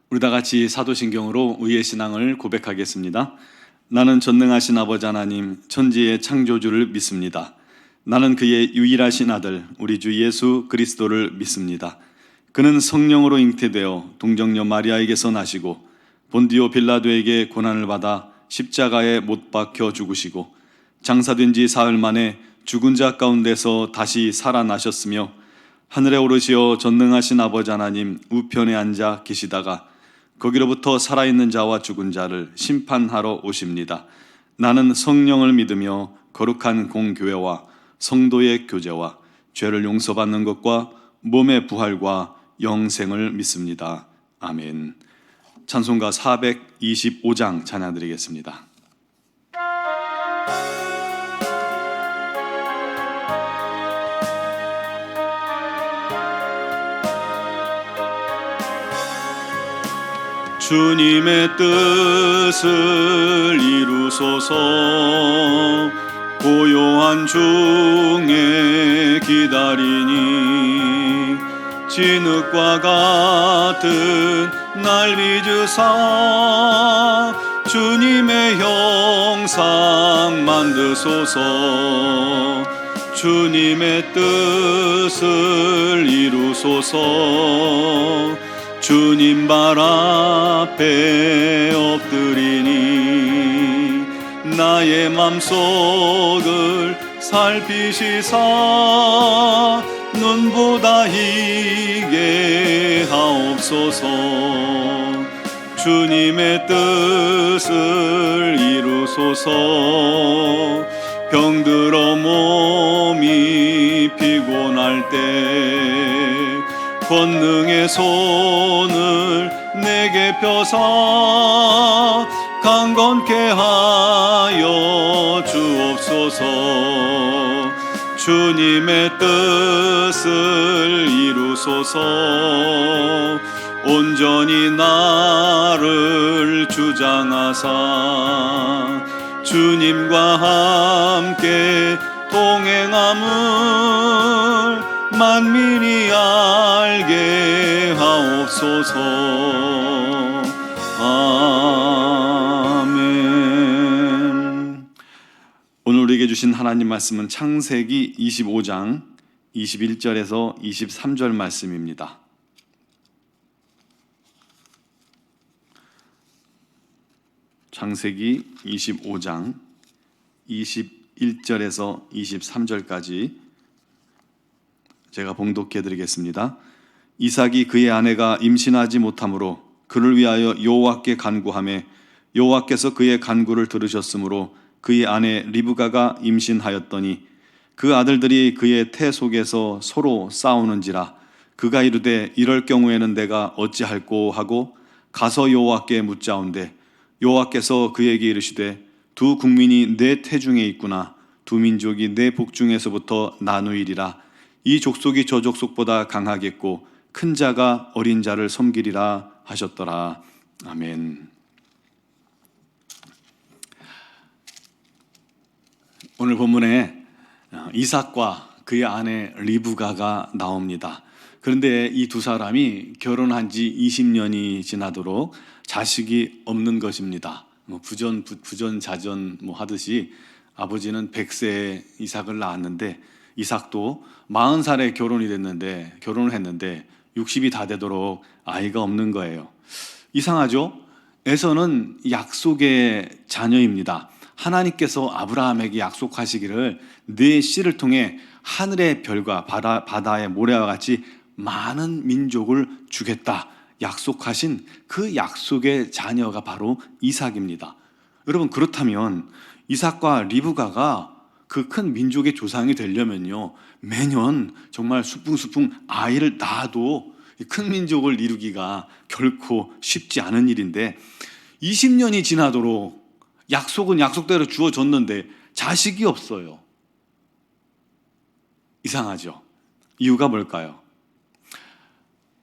우리 다 같이 사도신경으로 우리의 신앙을 고백하겠습니다. 나는 전능하신 아버지 하나님, 천지의 창조주를 믿습니다. 나는 그의 유일하신 아들, 우리 주 예수 그리스도를 믿습니다. 그는 성령으로 잉태되어 동정녀 마리아에게서 나시고 본디오 빌라도에게 고난을 받아 십자가에 못 박혀 죽으시고 장사된 지 사흘 만에 죽은 자 가운데서 다시 살아나셨으며 하늘에 오르시어 전능하신 아버지 하나님 우편에 앉아 계시다가 거기로부터 살아있는 자와 죽은 자를 심판하러 오십니다. 나는 성령을 믿으며 거룩한 공교회와 성도의 교제와 죄를 용서받는 것과 몸의 부활과 영생을 믿습니다. 아멘. 찬송가 425장 찬양드리겠습니다. 주님의 뜻을 이루소서. 고요한 중에 기다리니 진흙과 같은 날 빚으사 주님의 형상 만드소서. 주님의 뜻을 이루소서. 주님 발 앞에 엎드리니 나의 맘속을 살피시사 눈보다 희게 하옵소서. 주님의 뜻을 이루소서. 병들어 몸이 피곤할 때 권능의 손을 내게 펴사 강건케 하여 주옵소서. 주님의 뜻을 이루소서. 온전히 나를 주장하사 주님과 함께 동행함을 만민이 알게 하옵소서. 아멘. 오늘 우리에게 주신 하나님 말씀은 창세기 25장 21절에서 23절 말씀입니다. 창세기 25장 21절에서 23절까지 제가 봉독해 드리겠습니다. 이삭이 그의 아내가 임신하지 못하므로 그를 위하여 여호와께 간구하매 여호와께서 그의 간구를 들으셨으므로 그의 아내 리브가가 임신하였더니 그 아들들이 그의 태 속에서 서로 싸우는지라 그가 이르되 이럴 경우에는 내가 어찌할꼬 하고 가서 여호와께 묻자온대 여호와께서 그에게 이르시되 두 국민이 내 태중에 있구나. 두 민족이 내 복중에서부터 나누이리라. 이 족속이 저 족속보다 강하겠고 큰 자가 어린 자를 섬기리라 하셨더라. 아멘. 오늘 본문에 이삭과 그의 아내 리브가가 나옵니다. 그런데 이 두 사람이 결혼한 지 20년이 지나도록 자식이 없는 것입니다. 부전자전 하듯이 아버지는 100세에 이삭을 낳았는데 이삭도 40살에 결혼을 했는데 60이 다 되도록 아이가 없는 거예요. 이상하죠? 에서는 약속의 자녀입니다. 하나님께서 아브라함에게 약속하시기를 네 씨를 통해 하늘의 별과 바다의 모래와 같이 많은 민족을 주겠다 약속하신 그 약속의 자녀가 바로 이삭입니다. 여러분, 그렇다면 이삭과 리브가가 그 큰 민족의 조상이 되려면요 매년 정말 수풍수풍 아이를 낳아도 큰 민족을 이루기가 결코 쉽지 않은 일인데 20년이 지나도록 약속은 약속대로 주어졌는데 자식이 없어요. 이상하죠? 이유가 뭘까요?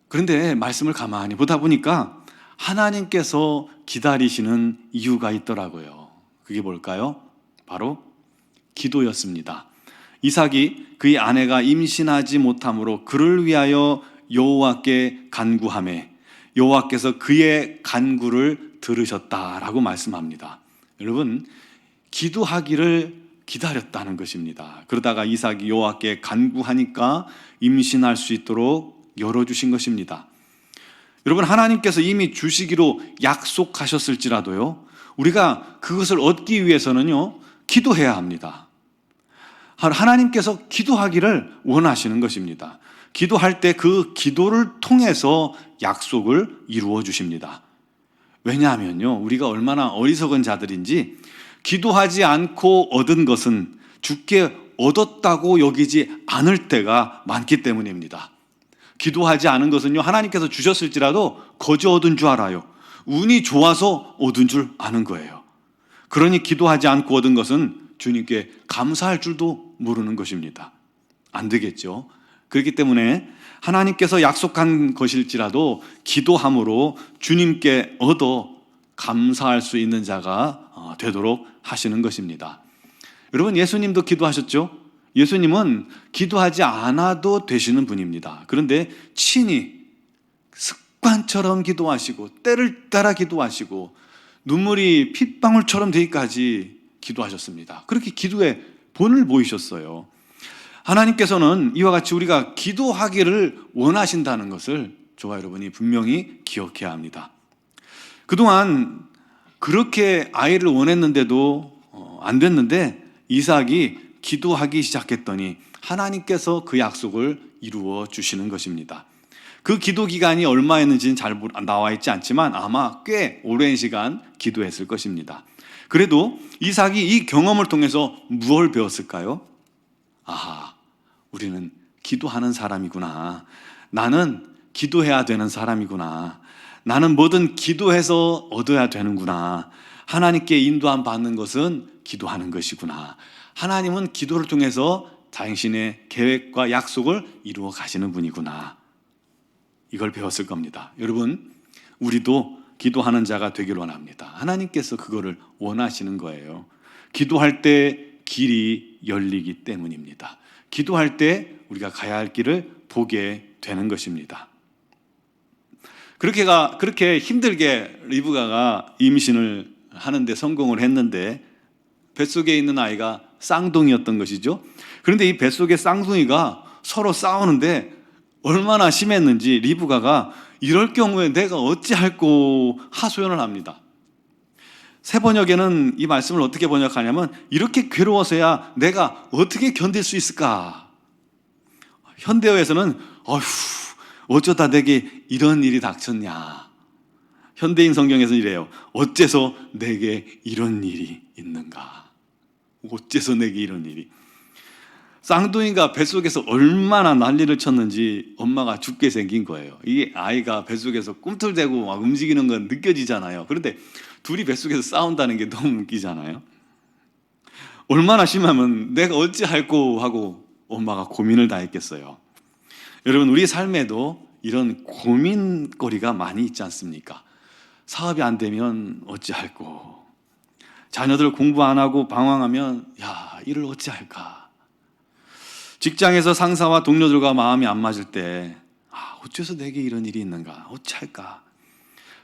그런데 말씀을 가만히 보다 보니까 하나님께서 기다리시는 이유가 있더라고요. 그게 뭘까요? 바로 기도였습니다. 이삭이 그의 아내가 임신하지 못함으로 그를 위하여 여호와께 간구하매 여호와께서 그의 간구를 들으셨다라고 말씀합니다. 여러분, 기도하기를 기다렸다는 것입니다. 그러다가 이삭이 여호와께 간구하니까 임신할 수 있도록 열어주신 것입니다. 여러분, 하나님께서 이미 주시기로 약속하셨을지라도요, 우리가 그것을 얻기 위해서는요, 기도해야 합니다. 하나님께서 기도하기를 원하시는 것입니다. 기도할 때 그 기도를 통해서 약속을 이루어 주십니다. 왜냐하면요, 우리가 얼마나 어리석은 자들인지 기도하지 않고 얻은 것은 주께 얻었다고 여기지 않을 때가 많기 때문입니다. 기도하지 않은 것은요, 하나님께서 주셨을지라도 거저 얻은 줄 알아요. 운이 좋아서 얻은 줄 아는 거예요. 그러니 기도하지 않고 얻은 것은 주님께 감사할 줄도 모르는 것입니다. 안 되겠죠. 그렇기 때문에 하나님께서 약속한 것일지라도 기도함으로 주님께 얻어 감사할 수 있는 자가 되도록 하시는 것입니다. 여러분, 예수님도 기도하셨죠? 예수님은 기도하지 않아도 되시는 분입니다. 그런데 친히 습관처럼 기도하시고 때를 따라 기도하시고 눈물이 핏방울처럼 되기까지 기도하셨습니다. 그렇게 기도의 본을 보이셨어요. 하나님께서는 이와 같이 우리가 기도하기를 원하신다는 것을 저와 여러분이 분명히 기억해야 합니다. 그동안 그렇게 아이를 원했는데도 안 됐는데 이삭이 기도하기 시작했더니 하나님께서 그 약속을 이루어 주시는 것입니다. 그 기도 기간이 얼마였는지는 잘 나와 있지 않지만 아마 꽤 오랜 시간 기도했을 것입니다. 그래도 이삭이 이 경험을 통해서 무엇을 배웠을까요? 아하, 우리는 기도하는 사람이구나. 나는 기도해야 되는 사람이구나. 나는 뭐든 기도해서 얻어야 되는구나. 하나님께 인도함 받는 것은 기도하는 것이구나. 하나님은 기도를 통해서 당신의 계획과 약속을 이루어 가시는 분이구나. 이걸 배웠을 겁니다. 여러분, 우리도 기도하는 자가 되길 원합니다. 하나님께서 그거를 원하시는 거예요. 기도할 때 길이 열리기 때문입니다. 기도할 때 우리가 가야 할 길을 보게 되는 것입니다. 그렇게 힘들게 리브가가 임신을 하는데 성공을 했는데 뱃속에 있는 아이가 쌍둥이였던 것이죠. 그런데 이 뱃속의 쌍둥이가 서로 싸우는데 얼마나 심했는지 리브가가 이럴 경우에 내가 어찌할꼬 하소연을 합니다. 새 번역에는 이 말씀을 어떻게 번역하냐면 이렇게 괴로워서야 내가 어떻게 견딜 수 있을까? 현대어에서는 어휴, 어쩌다 내게 이런 일이 닥쳤냐? 현대인 성경에서는 이래요. 어째서 내게 이런 일이 있는가? 어째서 내게 이런 일이? 쌍둥이가 뱃속에서 얼마나 난리를 쳤는지 엄마가 죽게 생긴 거예요. 이 아이가 뱃속에서 꿈틀대고 막 움직이는 건 느껴지잖아요. 그런데 둘이 뱃속에서 싸운다는 게 너무 웃기잖아요. 얼마나 심하면 내가 어찌할꼬 하고 엄마가 고민을 다 했겠어요. 여러분, 우리 삶에도 이런 고민거리가 많이 있지 않습니까? 사업이 안 되면 어찌할꼬, 자녀들 공부 안 하고 방황하면 야, 이를 어찌할까, 직장에서 상사와 동료들과 마음이 안 맞을 때 어째서 내게 이런 일이 있는가, 어찌할까,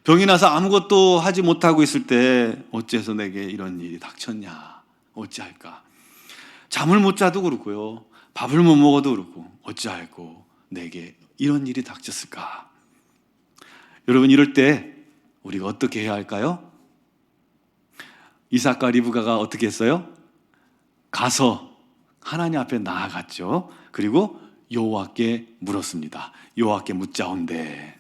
병이 나서 아무것도 하지 못하고 있을 때 어째서 내게 이런 일이 닥쳤냐, 어찌할까, 잠을 못 자도 그렇고요, 밥을 못 먹어도 그렇고 어찌할꼬 내게 이런 일이 닥쳤을까. 여러분, 이럴 때 우리가 어떻게 해야 할까요? 이삭과 리브가가 어떻게 했어요? 가서 하나님 앞에 나아갔죠. 그리고 여호와께 물었습니다. 여호와께 묻자온대.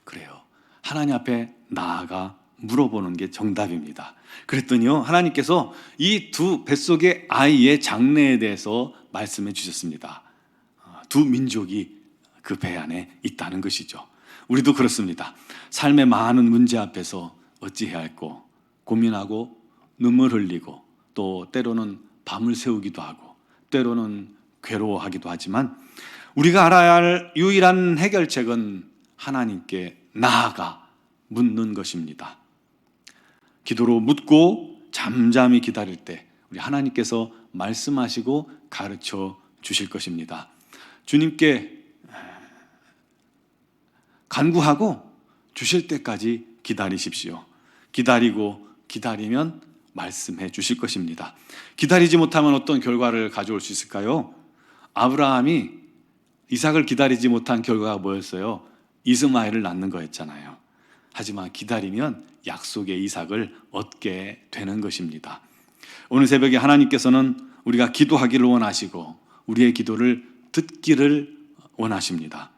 그래요. 하나님 앞에 나아가 물어보는 게 정답입니다. 그랬더니요, 하나님께서 이 두 뱃속의 아이의 장래에 대해서 말씀해 주셨습니다. 두 민족이 그 배 안에 있다는 것이죠. 우리도 그렇습니다. 삶의 많은 문제 앞에서 어찌해야 할꼬 고민하고 눈물 흘리고 또 때로는 밤을 새우기도 하고 때로는 괴로워하기도 하지만 우리가 알아야 할 유일한 해결책은 하나님께 나아가 묻는 것입니다. 기도로 묻고 잠잠히 기다릴 때 우리 하나님께서 말씀하시고 가르쳐 주실 것입니다. 주님께 간구하고 주실 때까지 기다리십시오. 기다리고 기다리면 말씀해 주실 것입니다. 기다리지 못하면 어떤 결과를 가져올 수 있을까요? 아브라함이 이삭을 기다리지 못한 결과가 뭐였어요? 이스마엘을 낳는 거였잖아요. 하지만 기다리면 약속의 이삭을 얻게 되는 것입니다. 오늘 새벽에 하나님께서는 우리가 기도하기를 원하시고 우리의 기도를 듣기를 원하십니다.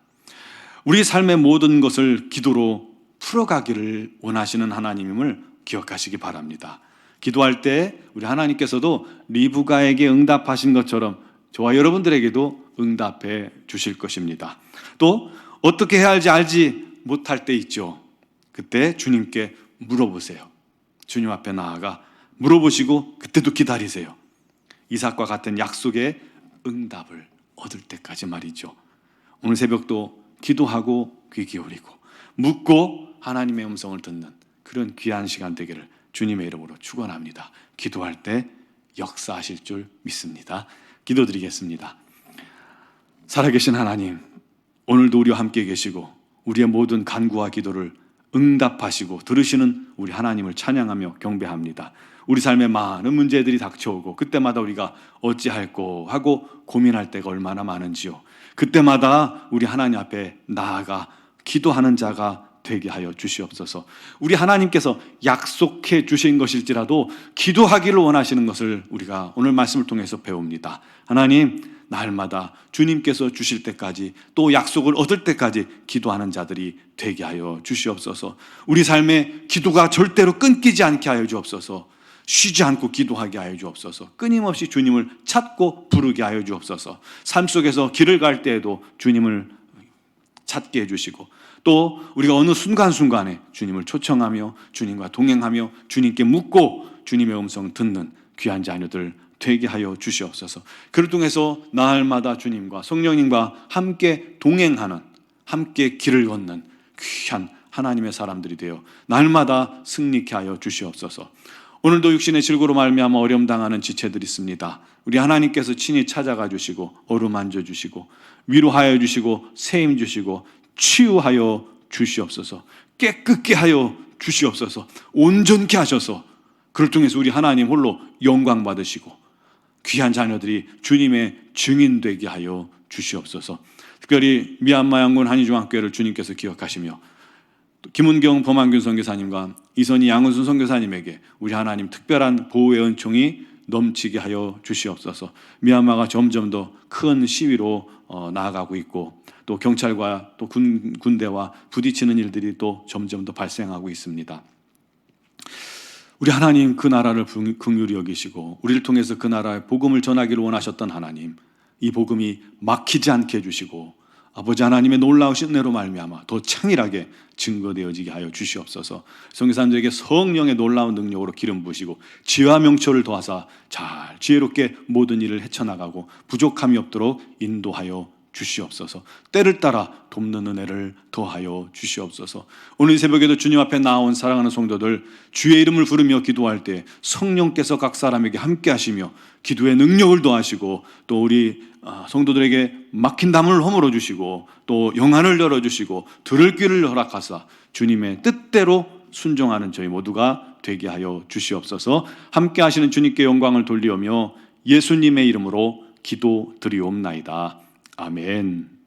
우리 삶의 모든 것을 기도로 풀어가기를 원하시는 하나님임을 기억하시기 바랍니다. 기도할 때 우리 하나님께서도 리브가에게 응답하신 것처럼 저와 여러분들에게도 응답해 주실 것입니다. 또 어떻게 해야 할지 알지 못할 때 있죠. 그때 주님께 물어보세요. 주님 앞에 나아가 물어보시고 그때도 기다리세요. 이삭과 같은 약속의 응답을 얻을 때까지 말이죠. 오늘 새벽도 기도하고 귀 기울이고 묻고 하나님의 음성을 듣는 그런 귀한 시간 되기를 주님의 이름으로 축원합니다. 기도할 때 역사하실 줄 믿습니다. 기도드리겠습니다. 살아계신 하나님, 오늘도 우리와 함께 계시고 우리의 모든 간구와 기도를 응답하시고 들으시는 우리 하나님을 찬양하며 경배합니다. 우리 삶에 많은 문제들이 닥쳐오고 그때마다 우리가 어찌할꼬 하고 고민할 때가 얼마나 많은지요. 그때마다 우리 하나님 앞에 나아가 기도하는 자가 되게 하여 주시옵소서. 우리 하나님께서 약속해 주신 것일지라도 기도하기를 원하시는 것을 우리가 오늘 말씀을 통해서 배웁니다. 하나님, 날마다 주님께서 주실 때까지 또 약속을 얻을 때까지 기도하는 자들이 되게 하여 주시옵소서. 우리 삶에 기도가 절대로 끊기지 않게 하여 주옵소서. 쉬지 않고 기도하게 하여 주옵소서. 끊임없이 주님을 찾고 부르게 하여 주옵소서. 삶 속에서 길을 갈 때에도 주님을 찾게 해주시고 또 우리가 어느 순간순간에 주님을 초청하며 주님과 동행하며 주님께 묻고 주님의 음성 듣는 귀한 자녀들 되게 하여 주시옵소서. 그를 통해서 날마다 주님과 성령님과 함께 동행하는, 함께 길을 걷는 귀한 하나님의 사람들이 되어 날마다 승리케 하여 주시옵소서. 오늘도 육신의 질고로 말미암아 어려움 당하는 지체들이 있습니다. 우리 하나님께서 친히 찾아가 주시고 어루만져 주시고 위로하여 주시고 세임 주시고 치유하여 주시옵소서. 깨끗게 하여 주시옵소서. 온전케 하셔서 그를 통해서 우리 하나님 홀로 영광 받으시고 귀한 자녀들이 주님의 증인 되게 하여 주시옵소서. 특별히 미얀마 양군 한의중앙교회를 주님께서 기억하시며 김은경 범한균 선교사님과 이선희 양은순 선교사님에게 우리 하나님 특별한 보호의 은총이 넘치게 하여 주시옵소서. 미얀마가 점점 더 큰 시위로 나아가고 있고 또 경찰과 또 군대와 부딪히는 일들이 또 점점 더 발생하고 있습니다. 우리 하나님 그 나라를 긍휼히 여기시고 우리를 통해서 그 나라의 복음을 전하기를 원하셨던 하나님, 이 복음이 막히지 않게 해주시고 아버지 하나님의 놀라우신 은혜로 말미암아 더 창일하게 증거되어지게 하여 주시옵소서. 성교사님들에게 성령의 놀라운 능력으로 기름 부으시고 지혜와 명철을 더하사 잘 지혜롭게 모든 일을 헤쳐나가고 부족함이 없도록 인도하여 주시옵소서. 때를 따라 돕는 은혜를 더하여 주시옵소서. 오늘 새벽에도 주님 앞에 나온 사랑하는 성도들, 주의 이름을 부르며 기도할 때 성령께서 각 사람에게 함께 하시며 기도의 능력을 더하시고 또 우리 성도들에게 막힌 담을 허물어 주시고 또 영안을 열어주시고 들을 귀를 허락하사 주님의 뜻대로 순종하는 저희 모두가 되게 하여 주시옵소서. 함께 하시는 주님께 영광을 돌리오며 예수님의 이름으로 기도드리옵나이다. 아멘.